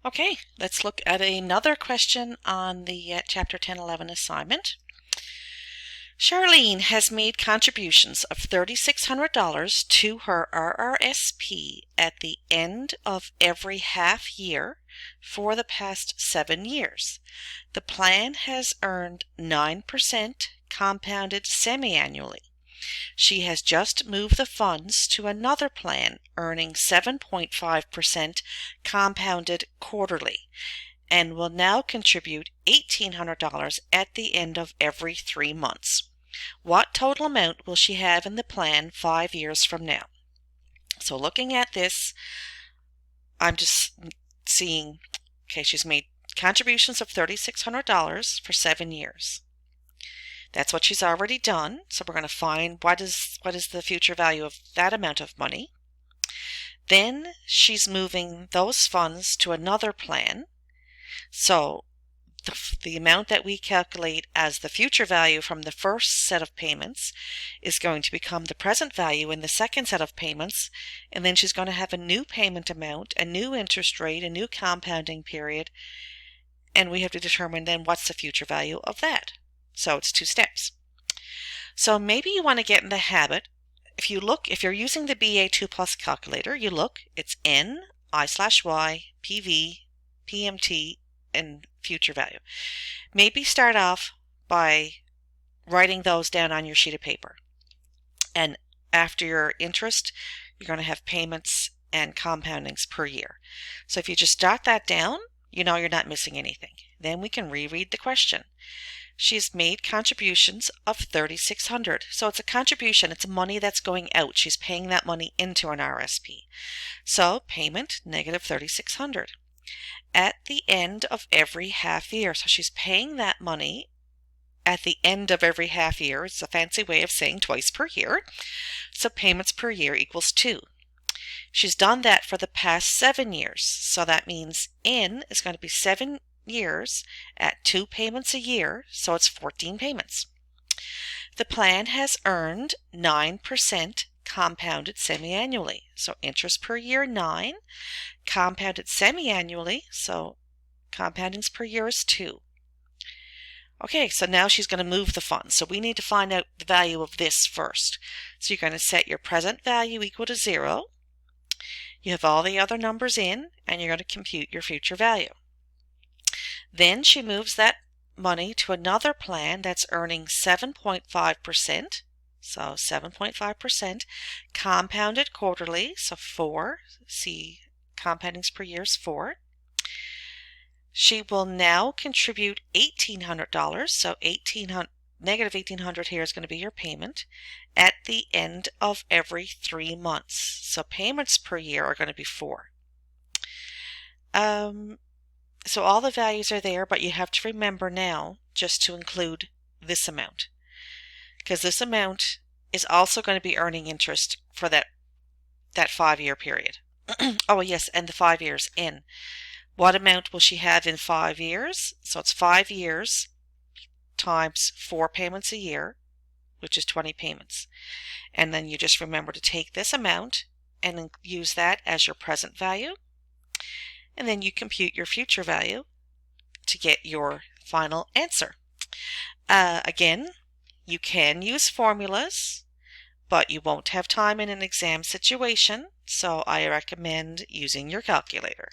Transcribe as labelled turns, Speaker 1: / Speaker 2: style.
Speaker 1: Okay, let's look at another question on the Chapter 1011 assignment. Charlene has made contributions of $3,600 to her RRSP at the end of every half year for the past 7 years. The plan has earned 9% compounded semi-annually. She has just moved the funds to another plan, earning 7.5% compounded quarterly, and will now contribute $1,800 at the end of every 3 months. What total amount will she have in the plan 5 years from now? So looking at this, I'm just seeing, okay, she's made contributions of $3,600 for 7 years. That's what she's already done. So we're going to find what is the future value of that amount of money. Then she's moving those funds to another plan. So the amount that we calculate as the future value from the first set of payments is going to become the present value in the second set of payments, and then she's going to have a new payment amount, a new interest rate, a new compounding period, and we have to determine then what's the future value of that. So it's 2 steps. So maybe you want to get in the habit, if you're using the BA2 Plus calculator, you look, it's N, I/Y, PV, PMT, and future value. Maybe start off by writing those down on your sheet of paper. And after your interest, you're going to have payments and compoundings per year. So if you just jot that down, you know you're not missing anything. Then we can reread the question. She's made contributions of $3,600. So it's a contribution. It's money that's going out. She's paying that money into an RSP. So payment, negative $3,600. At the end of every half year. So she's paying that money at the end of every half year. It's a fancy way of saying twice per year. So payments per year equals 2. She's done that for the past 7 years. So that means N is going to be 7 years at 2 payments a year, so it's 14 payments. The plan has earned 9% compounded semi-annually. So interest per year 9, compounded semi-annually, so compoundings per year is 2. Okay, so now she's going to move the funds. So we need to find out the value of this first. So you're going to set your present value equal to 0. You have all the other numbers in, and you're going to compute your future value. Then she moves that money to another plan that's earning 7.5%, so 7.5% compounded quarterly, so 4, see compoundings per year is 4. She will now contribute $1,800, so negative $1,800 here is going to be your payment at the end of every 3 months. So payments per year are going to be 4. So all the values are there, but you have to remember now just to include this amount, because this amount is also going to be earning interest for that 5-year period. Oh yes, and the 5 years in. What amount will she have in 5 years? So it's 5 years times 4 payments a year, which is 20 payments. And then you just remember to take this amount and use that as your present value. And then you compute your future value to get your final answer. Again, you can use formulas, but you won't have time in an exam situation, so I recommend using your calculator.